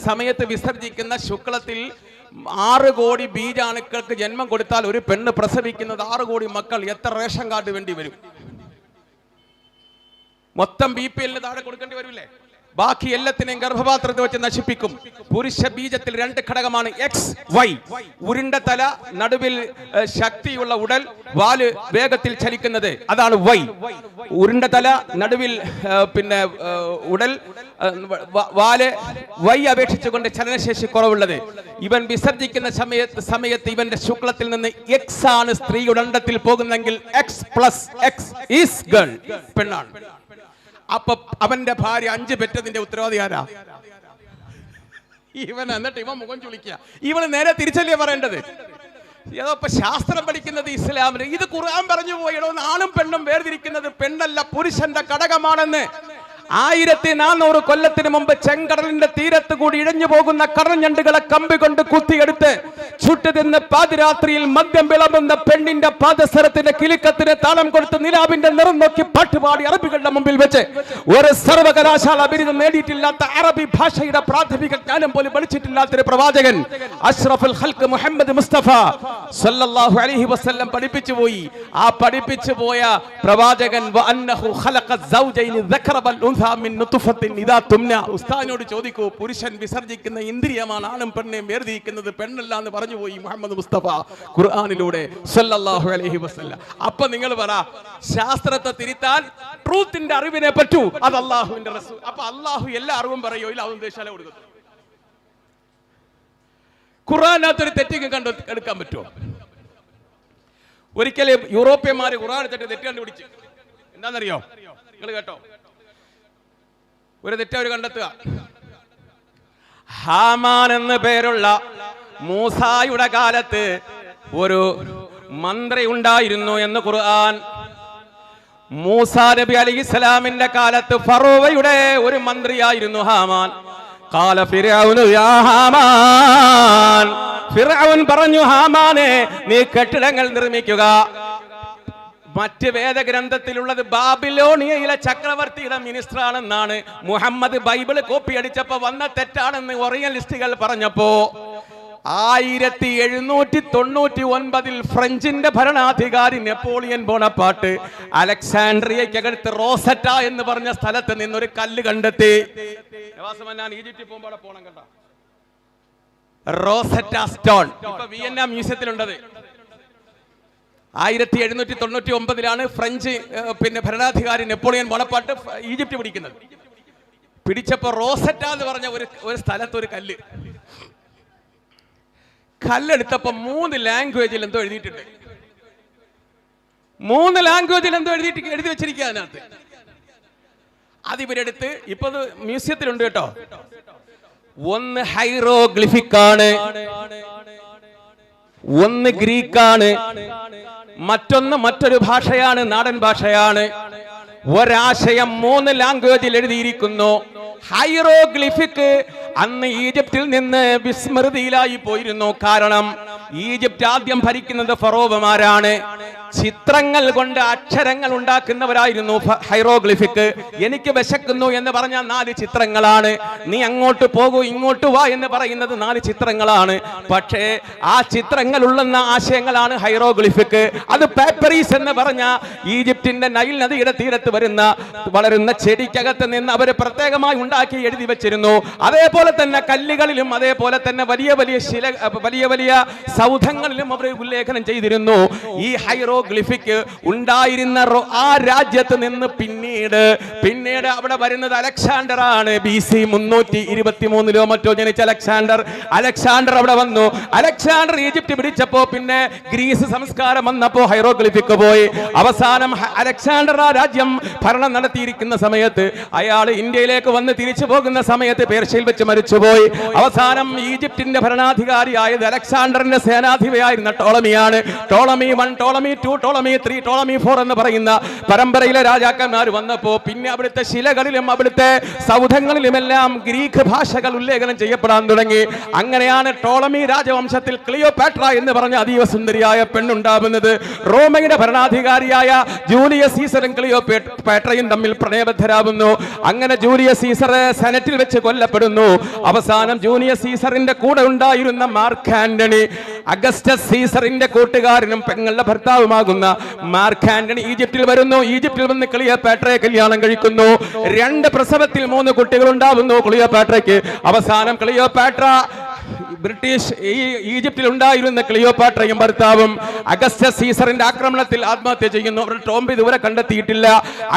Speaker 1: സമയത്ത് വിസർജിക്കുന്ന ശുക്ലത്തിൽ 6 കോടി ബീജാണുക്കൾക്ക് ജന്മം കൊടുത്താൽ ഒരു പെണ്ണ് പ്രസവിക്കുന്നത് 6 കോടി മക്കൾ. എത്ര റേഷൻ കാർഡ് വേണ്ടി വരും? മൊത്തം BPL താഴെ കൊടുക്കേണ്ടി വരില്ലേ? ബാക്കി എല്ലാത്തിനെയും ഗർഭപാത്രത്തിൽ വെച്ച് നശിപ്പിക്കും. പുരുഷ ബീജത്തിൽ 2 ഘടകമാണ് എക്സ് വൈ. ഉരുണ്ട തല, നടുവിൽ ശക്തിയുള്ള ഉടൽ, വാല് വേഗത്തിൽ ചലിക്കുന്നത്, അതാണ് വൈ. ഉരുണ്ട തല, നടുവിൽ ഉടൽ, വാല്, വൈ അപേക്ഷിച്ചുകൊണ്ട് ചലനശേഷി കുറവുള്ളത്. ഇവൻ വിസർജിക്കുന്ന സമയത്ത് ഇവന്റെ ശുക്ലത്തിൽ നിന്ന് എക്സ് ആണ് സ്ത്രീയുടെ അണ്ടത്തിൽ പോകുന്നെങ്കിൽ X+X ഈസ് ഗേൾ, പെണ്ണാണ്. അപ്പൊ അവന്റെ ഭാര്യ 5 പെറ്റതിന്റെ ഉത്തരവാദി ആരാ? ഇവൻ. എന്നിട്ട് ഇവൻ മുഖം ചുളിക്കുക. ഇവന് നേരെ തിരിച്ചല്ലേ പറയേണ്ടത്? ഏതോ ശാസ്ത്രം പഠിക്കുന്നത് ഇസ്ലാമിന്. ഇത് ഖുർആൻ പറഞ്ഞു പോയിടോ, ആണും പെണ്ണും വേർതിരിക്കുന്നത് പെണ്ണല്ല പുരുഷന്റെ ഘടകമാണെന്ന്. 1400 കൊല്ലത്തിന് മുമ്പ് ചെങ്കടലിന്റെ തീരത്ത് കൂടി ഇഴഞ്ഞു പോകുന്ന കടഞ്ഞണ്ടുകളെ കമ്പി കൊണ്ട് കുത്തിയെടുത്ത് ചുട്ടുതിന്ന് പാതിരാത്രിയിൽ മദ്യം വിളമ്പുന്ന പെണ്ണിന്റെ പാദസരത്തിന്റെ കിലുക്കത്തിന് താളം കൊടുത്ത് നിലാവിന്റെ നിറം നോക്കി പാട്ടുപാടി അറബികളുടെ മുമ്പിൽ വെച്ച് ഒരു സർവകലാശാല ബിരുദം നേടിയിട്ടില്ലാത്ത, അറബി ഭാഷയുടെ പ്രാഥമിക ജ്ഞാനം പോലും പഠിച്ചിട്ടില്ലാത്തൊരു പ്രവാചകൻ അഷ്റഫുൽ ഖൽഖ് മുഹമ്മദ് മുസ്തഫ സല്ലല്ലാഹു അലൈഹി വസല്ലം പഠിപ്പിച്ചു പോയി. ആ പഠിപ്പിച്ചു പോയ പ്രവാചകൻ വഅന്നഹു ഖലഖ സൗജൈനി ദക്കറ വൽ ഉൻസ മിൻ നുത്ഫത്തിൻ ഇദാ തുംന. ഉസ്താദിനോട് ചോദിക്കൂ, പുരുഷൻ വിസർജിക്കുന്ന ഇന്ദ്രിയമാണ് ആണും പെണ്ണെയും വേർതിരിക്കുന്നത്, പെണ്ണല്ല എന്ന് പറഞ്ഞു പോയി മുഹമ്മദ് മുസ്തഫ ഖുർആനിലൂടെ സല്ലല്ലാഹു അലൈഹി വസല്ലം. അപ്പൊ നിങ്ങൾ പറ, ശാസ്ത്രത്തെ തിരുത്താൻ ട്രൂത്തിന്റെ അറിവിനെ പറ്റൂ, അത് അല്ലാഹുവിന്റെ റസൂൽ. അപ്പൊ അല്ലാഹു എല്ലാ അറിവും പറയോ? ഇല്ല, അതും ദേശാല കൊടുക്കുന്നു. ഖുർആനകത്തൊരു തെറ്റിക്ക് എടുക്കാൻ പറ്റുമോ? ഒരിക്കലും യൂറോപ്യന്മാര് ഖുർആൻ എടുത്തിട്ട് തെറ്റ് കണ്ടുപിടിച്ചു. എന്താണെന്നറിയോ? നിങ്ങൾ കേട്ടോ? ഒരു തെറ്റ് അവർ കണ്ടെത്തുക. ഹാമാൻ എന്ന് പേരുള്ള മൂസായുടെ കാലത്ത് ഒരു മന്ത്രി ഉണ്ടായിരുന്നു എന്ന് ഖുർആൻ. മൂസാ നബി അലൈഹിസ്സലാമിന്റെ കാലത്ത് ഫറോവയുടെ ഒരു മന്ത്രിയായിരുന്നു ഹാമാൻ. ഖാല ഫിർഔൻ യാ ഹാമാൻ, ഫിർഔൻ പറഞ്ഞു, ഹാമാനെ നീ കെട്ടിടങ്ങൾ നിർമ്മിക്കുക. മറ്റ് വേദഗ്രന്ഥത്തിലുള്ളത് ബാബിലോണിയയിലെ ചക്രവർത്തിയുടെ മിനിസ്റ്റർ ആണെന്നാണ്. മുഹമ്മദ് ബൈബിള് കോപ്പി അടിച്ചപ്പോ വന്ന തെറ്റാണെന്ന് ഓറിയലിസ്റ്റുകൾ പറഞ്ഞപ്പോ 1799 ഫ്രഞ്ചിന്റെ ഭരണാധികാരി നെപ്പോളിയൻ ബോണപ്പാർട്ട് അലക്സാൻഡ്രിയക്കടുത്ത് റോസറ്റ എന്ന് പറഞ്ഞ സ്ഥലത്ത് നിന്നൊരു കല്ല് കണ്ടെത്തി. ഞാൻ ഈജിപ്തിൽ പോകുമ്പോൾ പോണം കേട്ടോ, റോസറ്റ സ്റ്റോൺ. ഇപ്പൊ വിയന്ന മ്യൂസിയത്തിലുണ്ടത്. 1799 ഫ്രഞ്ച് ഭരണാധികാരി നെപ്പോളിയൻ ബോണപ്പാർട്ട് ഈജിപ്റ്റ് പിടിക്കുന്നത്. പിടിച്ചപ്പോ റോസറ്റ എന്ന് പറഞ്ഞ ഒരു സ്ഥലത്ത് ഒരു കല്ലെടുത്തപ്പോ 3 ലാംഗ്വേജിൽ എന്തോ എഴുതിയിട്ടുണ്ട്. 3 ലാംഗ്വേജിൽ എന്തോ എഴുതി വെച്ചിരിക്കുക അതിനകത്ത്. അതിവരെടുത്ത് ഇപ്പൊ മ്യൂസിയത്തിലുണ്ട് കേട്ടോ. ഒന്ന് ഹൈറോഗ്ലിഫിക് ആണ്, ഒന്ന് ഗ്രീക്കാണ്, മറ്റൊന്ന് മറ്റൊരു ഭാഷയാണ്, നാടൻ ഭാഷയാണ്. ഒരാശയം 3 ലാംഗ്വേജിൽ എഴുതിയിരിക്കുന്നു. ഹൈറോഗ്ലിഫിക് അന്ന് ഈജിപ്തിൽ നിന്ന് വിസ്മൃതിയിലായി പോയിരുന്നു. കാരണം ഈജിപ്റ്റ് ആദ്യം ഭരിക്കുന്നത് ഫറോവമാരാണ്. ചിത്രങ്ങൾ കൊണ്ട് അക്ഷരങ്ങൾ ഉണ്ടാക്കുന്നവരായിരുന്നു ഹൈറോഗ്ലിഫിക്. എനിക്ക് വിശക്കുന്നു എന്ന് പറഞ്ഞാൽ 4 ചിത്രങ്ങളാണ്. നീ അങ്ങോട്ട് പോകൂ ഇങ്ങോട്ട് വാ എന്ന് പറയുന്നത് 4 ചിത്രങ്ങളാണ്. പക്ഷേ ആ ചിത്രങ്ങൾ ഉള്ളുന്ന ആശയങ്ങളാണ് ഹൈറോഗ്ലിഫിക്. അത് പേപ്പറീസ് എന്ന് പറഞ്ഞ ഈജിപ്തിന്റെ നൈൽ നദിയുടെ തീരത്ത് വളരുന്ന ചെടിക്കകത്ത് നിന്ന് അവർ പ്രത്യേകമായി ഉണ്ടാക്കി എഴുതി വെച്ചിരുന്നു. അതേപോലെ തന്നെ കല്ലുകളിലും അതേപോലെ തന്നെ വലിയ വലിയ സൗധങ്ങളിലും അവർ ഉല്ലേഖനം ചെയ്തിരുന്നു. ഈ ഹൈറോഗ്ലിഫിക് ഉണ്ടായിരുന്ന ആ രാജ്യത്ത് നിന്ന് പിന്നീട് അവിടെ വരുന്നത് അലക്സാണ്ടർ ആണ്. BC 323 മറ്റോ ജനിച്ച അലക്സാണ്ടർ അവിടെ വന്നു. അലക്സാണ്ടർ ഈജിപ്റ്റ് പിടിച്ചപ്പോ പിന്നെ ഗ്രീസ് സംസ്കാരം വന്നപ്പോ ഹൈറോഗ്ലിഫിക് പോയി. അവസാനം അലക്സാണ്ടർ ആ രാജ്യം ഭരണം നടത്തിയിരിക്കുന്ന സമയത്ത് അയാൾ ഇന്ത്യയിലേക്ക് വന്ന് തിരിച്ചു പോകുന്ന സമയത്ത് പേർഷ്യയിൽ വെച്ച് മരിച്ചുപോയി. അവസാനം ഈജിപ്തിന്റെ ഭരണാധികാരിയായത് അലക്സാണ്ടറിന്റെ സേനാധിപതിയായിരുന്ന ടോളമിയാണ്. ടോളമി 1 ടോളമി 2 2, ടോളമി 3, ടോളമി 4 എന്ന് പറയുന്ന പരമ്പരയിലെ രാജാക്കന്മാർ വന്നപ്പോ പിന്നെ അവിടുത്തെ ശിലകളിലും അവിടുത്തെ സൗധങ്ങളിലുമെല്ലാം ഗ്രീക്ക് ഭാഷകൾ ഉല്ലേഖനം ചെയ്യപ്പെടാൻ തുടങ്ങി. അങ്ങനെയാണ് ടോളമി രാജവംശത്തിൽ ക്ലിയോപാട്ര എന്ന് പറഞ്ഞ അതീവ സുന്ദരിയായ പെണ്ണുണ്ടാവുന്നത്. റോമയുടെ ഭരണാധികാരിയായ ജൂലിയസ് സീസറും ക്ലിയോപാട്രയും തമ്മിൽ പ്രണയബദ്ധരാകുന്നു. അങ്ങനെ ജൂലിയസ് സീസർ സെനറ്റിൽ വെച്ച് കൊല്ലപ്പെടുന്നു. അവസാനം ജൂലിയസ് സീസറിന്റെ കൂടെ ഉണ്ടായിരുന്ന മാർക്ക് ആന്റണി, അഗസ്റ്റസ് സീസറിന്റെ കൂട്ടുകാരനും പെങ്ങളുടെ ഭർത്താവുമാകുന്ന മാർക്ക് ആന്റണി ഈജിപ്തിൽ വരുന്നു. ഈജിപ്തിൽ വന്ന് ക്ലിയോപാട്രയെ കല്യാണം കഴിക്കുന്നു. 2 പ്രസവത്തിൽ 3 കുട്ടികൾ ഉണ്ടാവുന്നു ക്ലിയോപാട്രയ്ക്ക്. അവസാനം ക്ലിയോപാട്ര ബ്രിട്ടീഷ് ഈജിപ്തിൽ ഉണ്ടായിരുന്ന ക്ലിയോപാട്രയും ഭർത്താവും അഗസ്റ്റസ് സീസറിന്റെ ആക്രമണത്തിൽ ആത്മഹത്യ ചെയ്യുന്നു. അവരുടെ ടോംബ് ഇതുവരെ കണ്ടെത്തിയിട്ടില്ല.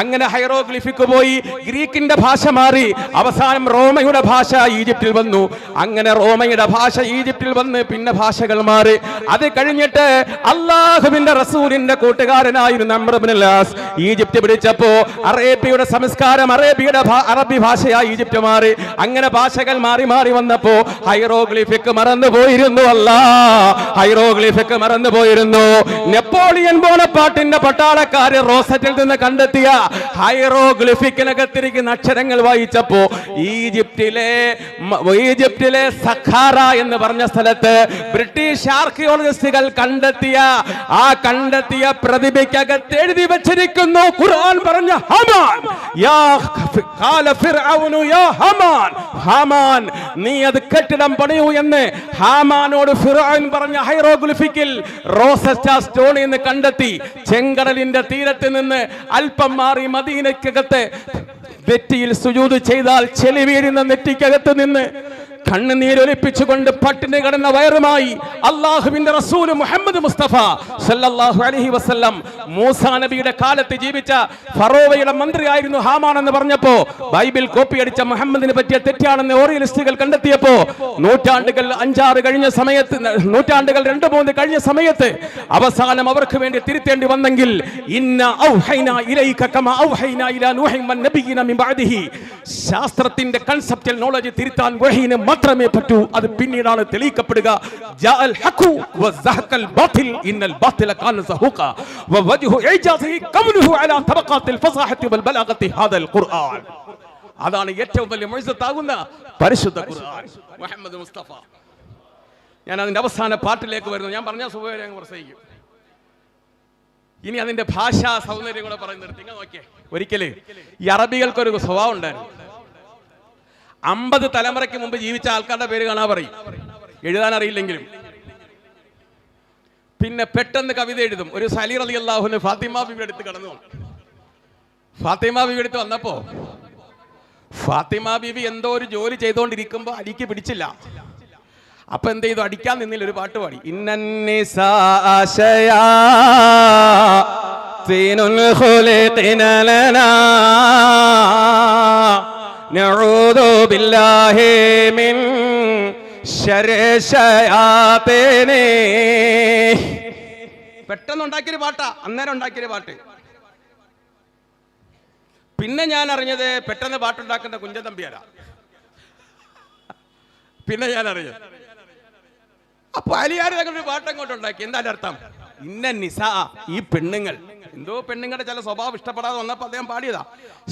Speaker 1: അങ്ങനെ ഹൈറോഗ്ലിഫിക് പോയി, ഗ്രീക്കിന്റെ ഭാഷ മാറി, അവസാനം റോമയുടെ ഭാഷ ഈജിപ്തിൽ വന്നു. അങ്ങനെ റോമയുടെ ഭാഷ ഈജിപ്തിൽ വന്ന് പിന്നെ ഭാഷകൾ മാറി. അത് കഴിഞ്ഞിട്ട് അല്ലാഹുവിന്റെ റസൂലിന്റെ കൂട്ടുകാരനായിരുന്ന അംർ ഇബ്നുൽ ആസ് ഈജിപ്ത് പിടിച്ചപ്പോ അറേബ്യയുടെ സംസ്കാരം അറബി ഭാഷയായി ഈജിപ്ത് മാറി. അങ്ങനെ ഭാഷകൾ മാറി മാറി വന്നപ്പോ ഹൈറോഗ്ലിഫിക് മറന്നുപോയിരുന്നു. ഹൈറോഗ്ലിഫിക് മറന്നുപോയിരുന്നു. നെപ്പോളിയൻ ബോണപ്പാർട്ടിന്റെ പട്ടാളക്കാര് റോസറ്റിൽ നിന്ന് കണ്ടെത്തിയ ഹൈറോഗ്ലിഫിക്കിനകത്തിരിക്കുന്ന അക്ഷരങ്ങൾ വായിച്ചപ്പോ ഈജിപ്തിലെ സഖാറ എന്ന് പറഞ്ഞ സ്ഥലത്ത് ബ്രിട്ടീഷ് ആർക്കിയോളജിസ്റ്റുകൾ കണ്ടെത്തിയ പ്രതിഭയ്ക്കകത്ത് എഴുതി വെച്ചിരിക്കുന്നു ഖുർആൻ പറഞ്ഞ ഹമാൻ, ഹാമാൻ നീ അത് കെട്ടിടം പണിയൂ എന്ന് ഹാമാനോട് ഫിർഔൻ പറഞ്ഞ ഹൈറോഗ്ലിഫിക്കിൽ റോസറ്റ സ്റ്റോണിൽ നിന്ന് കണ്ടെത്തി. ചെങ്കടലിന്റെ തീരത്ത് നിന്ന് അല്പം മാറി മദീനയ്ക്കകത്ത് നെറ്റിയിൽ സുജൂദ് ചെയ്താൽ ചെളി വീഴുന്ന നെറ്റിക്കകത്ത് നിന്ന് കണ്ണുനീരൊലിപ്പിച്ചുകൊണ്ട് പട്ടിണി കിടന്ന വയറുമായി അല്ലാഹുവിന്റെ റസൂൽ മുഹമ്മദ് മുസ്തഫ സല്ലല്ലാഹു അലൈഹി വസല്ലം മൂസാ നബിയുടെ കാലത്ത് ജീവിച്ച ഫറോവയുടെ മന്ത്രിയായിരുന്നു ഹാമാൻ എന്ന് പറഞ്ഞപ്പോ ബൈബിൾ കോപ്പി അടിച്ച മുഹമ്മദിനെ പറ്റിയ തെറ്റാണെന്ന് ഓറിയലിസ്റ്റുകൾ കണ്ടെത്തിയപ്പോ നൂറ്റാണ്ടുകൾ 5-6 കഴിഞ്ഞ സമയത്ത്, നൂറ്റാണ്ടുകൾ 2-3 കഴിഞ്ഞ സമയത്ത് അവസാനം അവർക്ക് വേണ്ടി തിരുത്തേണ്ടി വന്നെങ്കിൽ ഇന്ന ഔഹൈനാ ഇലൈക കമാ ഔഹൈനാ ഇലാ നൂഹിൻ വൻ നബിയിന മിൻ ബഅദിഹി, ശാസ്ത്രത്തിന്റെ കൺസെപ്റ്റൽ നോളജ് തിരുത്താൻ വഹീനെ മാത്രമേ പറ്റൂ. അത് പിന്നീടാണ് തെളിയിക്കപ്പെടുക. ജാഅൽ ഹഖു വസഹഖൽ ബാതിൽ ഇന്നൽ ബാതില കാന സഹൂഖ വവജ്ഹു ഇജാസിഹി ഖംലുഹു അലാ തബഖാത്തിൽ ഫസാഹത്തി വൽ ബലാഗത്തി ഹാദൽ ഖുർആൻ. അതാണ് ഏറ്റവും വലിയ മുഅ്ജിസത്താകുന്ന പരിശുദ്ധ ഖുർആൻ മുഹമ്മദ് മുസ്തഫ. ഞാൻ അതിന്റെ അവസാന പാട്ടിലേക്ക് വരുന്നു. ഞാൻ പറഞ്ഞ സുബൈർ അങ്ങ് പ്രസംഗിക്കും. ഇനി അതിന്റെ ഭാഷാ സൗന്ദര്യം കൂടെ പറഞ്ഞു നിർത്തി. നിങ്ങൾ നോക്കിയേ, ഒരിക്കല് ഈ അറബികൾക്കൊരു സ്വഭാവം ഉണ്ടായിരുന്നു. 50 തലമുറയ്ക്ക് മുമ്പ് ജീവിച്ച ആൾക്കാരുടെ പേര് കാണാൻ പറയും, എഴുതാൻ അറിയില്ലെങ്കിലും. പിന്നെ പെട്ടെന്ന് കവിത എഴുതും. ഒരു അലി റളിയല്ലാഹു അൻഹു ഫാത്തിമ ബീവിയുടെ അടുത്ത് കടന്നു. ഫാത്തിമ ബീവി അടുത്ത് വന്നപ്പോ ഫാത്തിമ ബീവി എന്തോ ഒരു ജോലി ചെയ്തുകൊണ്ടിരിക്കുമ്പോ അലിക്ക് പിടിച്ചില്ല. അപ്പൊ എന്ത് ചെയ്തു? അടിക്കാൻ നിന്നില്ല, ഒരു പാട്ട് പാടി. നഊദു ബില്ലാഹി മിൻ ശർരി ശയാതീനി. പെട്ടെന്ന് ഉണ്ടാക്കിയൊരു പാട്ടാ, അന്നേരം ഉണ്ടാക്കിയൊരു പാട്ട്. പിന്നെ ഞാൻ അറിഞ്ഞത് പെട്ടെന്ന് പാട്ടുണ്ടാക്കുന്ന കുഞ്ചൻ തമ്പിയാരാ. പിന്നെ ഞാൻ അറിഞ്ഞത് അപ്പൊ അലിയാർ തങ്ങളുടെ പാട്ട് അങ്ങോട്ട് ഉണ്ടാക്കി. എന്താ അർത്ഥം? ഇന്ന നിസാ, ഈ പെണ്ണുങ്ങൾ, എന്തോ പെണ്ണുങ്ങളുടെ ചില സ്വഭാവം ഇഷ്ടപ്പെടാതെ വന്നപ്പോ അദ്ദേഹം പാടിയതാ.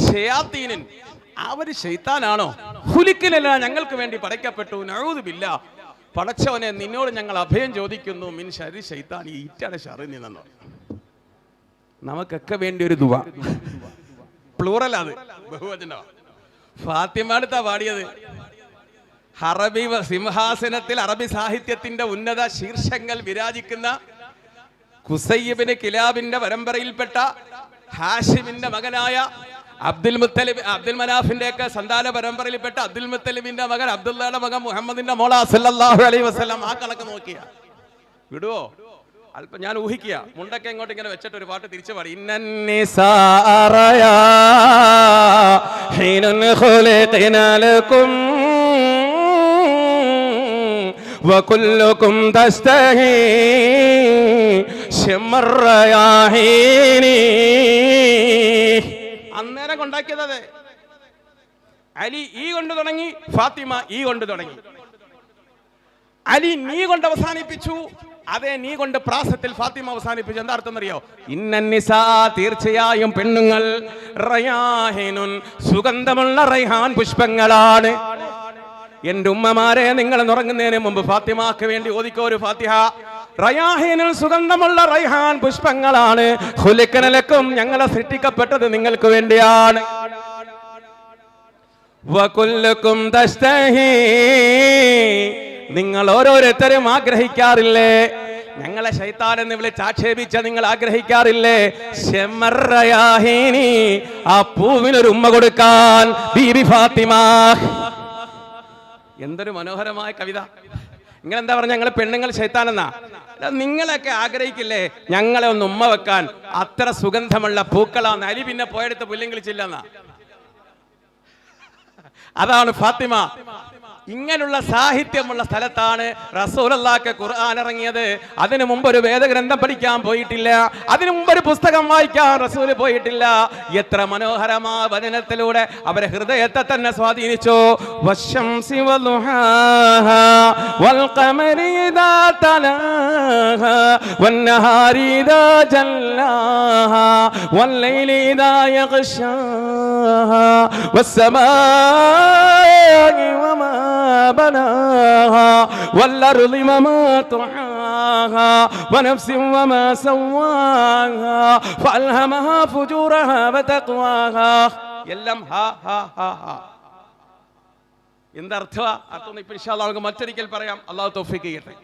Speaker 1: ശയാത്തീനിൻ, അവര് ശൈത്താനാണോ? ഹുലിക്കിലല്ല, ഞങ്ങൾക്ക് വേണ്ടി പടയ്ക്കപ്പെട്ടു. നഊദു ബില്ലാ, പടച്ചവനെ നിന്നോട് ഞങ്ങൾ അഭയം ചോദിക്കുന്നു. മിൻ ശർരി ശൈത്താൻ, ഈ ഈറ്റയുടെ ശറിൽ നിന്നു. നമുക്കൊക്കെ വേണ്ടി ഒരു ദുആ, പ്ലൂറൽ, അത് ബഹുവചനമാ. ഫാത്തിമ അടുത്താ പാടിയത്. അറബി സിംഹാസനത്തിൽ അറബി സാഹിത്യത്തിന്റെ ഉന്നത ശീർഷങ്ങൾ വിരാജിക്കുന്ന ഖുസൈ ഇബ്നു കിലാബിന്റെ പരമ്പരയിൽപ്പെട്ട ഹാഷിമിന്റെ മകനായ അബ്ദുൽ മനാഫിന്റെ ഒക്കെ സന്താന പരമ്പരയിൽപ്പെട്ട അബ്ദുൽ മുത്തലിബിന്റെ മകൻ അബ്ദുള്ളയുടെ മകൻ മുഹമ്മദിന്റെ മോള സല്ലല്ലാഹു അലൈഹി വസല്ലം. ആ കണക്ക് നോക്കിയ വിടുവോ? അല്പം ഞാൻ ഊഹിക്കുക. മുണ്ടൊക്കെ ഇങ്ങോട്ട് ഇങ്ങനെ വെച്ചിട്ട് ഒരു പാട്ട് തിരിച്ചു പാടി. وكلكم تستحي شم الرياحين. അന്നേരം കൊണ്ടാക്കിയത് അലി ഈ കൊണ്ട് തുടങ്ങി, ഫാത്തിമ ഈ കൊണ്ട് തുടങ്ങി. അലി നീ കൊണ്ട് അവസാനിപ്പിച്ചു, അതേ നീ കൊണ്ട് പ്രാസത്തിൽ ഫാത്തിമ അവസാനിപ്പിച്ചു. എന്താ അർത്ഥം അറിയോ? ഇന്നന്നിസാ, തീർച്ചയായും പെണ്ണുങ്ങൾ, റയാഹിനുൻ, സുഗന്ധമുള്ള റൈഹാൻ പുഷ്പങ്ങളാണ്. എന്റെ ഉമ്മമാരെ, നിങ്ങൾ ഉറങ്ങുന്നതിന് മുമ്പ് ഫാത്തിമാക്ക് വേണ്ടി ഓദിക്കോ ഒരു ഫാത്തിഹ. റയാഹിനുൽ, സുഗന്ധമുള്ള റൈഹാൻ പുഷ്പങ്ങളാണ്. ഖുലിഖനലക്കും, ഞങ്ങളെ സൃഷ്ടിക്കപ്പെട്ടത് നിങ്ങൾക്ക് വേണ്ടിയാണ്. വകുല്ലുക്കും തസ്തഹി, നിങ്ങൾ ഓരോരുത്തരും ആഗ്രഹിക്കാറില്ലേ? ഞങ്ങളെ ശൈത്താൻ എന്ന് വിളിച്ച് ആക്ഷേപിച്ച നിങ്ങൾ ആഗ്രഹിക്കാറില്ലേ? ശമറയാഹിനി, ആ പൂവിനൊരു ഉമ്മ കൊടുക്കാൻ ബീബി ഫാത്തിമ. എന്തൊരു മനോഹരമായ കവിത! നിങ്ങൾ എന്താ പറഞ്ഞ? ഞങ്ങൾ പെണ്ണുങ്ങൾ ശൈത്താനെന്നാ? നിങ്ങളൊക്കെ ആഗ്രഹിക്കില്ലേ ഞങ്ങളെ ഒന്ന് ഉമ്മ വെക്കാൻ? അത്ര സുഗന്ധമുള്ള പൂക്കളാന്ന്. അലി പിന്നെ പോയെടുത്ത് പുല്ലും കിളിച്ചില്ലെന്നാ. അതാണ് ഫാത്തിമ. ഇങ്ങനെയുള്ള സാഹിത്യമുള്ള സ്ഥലത്താണ് റസൂലുള്ളാഹിക്ക് ഖുർആൻ ഇറങ്ങിയത്. അതിനു മുമ്പ് ഒരു വേദഗ്രന്ഥം പഠിക്കാൻ പോയിട്ടില്ല. അതിനു മുമ്പ് ഒരു പുസ്തകം വായിക്കാൻ റസൂൽ പോയിട്ടില്ല. എത്ര മനോഹരമായ വചനത്തിലൂടെ അവരെ ഹൃദയത്തെ തന്നെ സ്വാധീനിച്ചു. വശംസി വളുഹാഹാ വൽഖമരി ഇദാ തലാഹാ വന്നഹാരി ഇദാ ജല്ലാഹാ വല്ലൈലി ഇദാ യഗ്ശാഹാ വസ്സമാഇ വമാ بناها والأرض وما طحاها ونفس وما سواها فألهمها فجورها وتقواها. എല്ലാം ഹാ ഹാ ഹാ ഹാ. എന്താ അർത്ഥം? ഇൻഷാ അല്ലാഹ് നമുക്ക് മറ്റൊരിക്കൽ പറയാം. അല്ലാഹു തൗഫീഖ് ചെയ്യട്ടെ.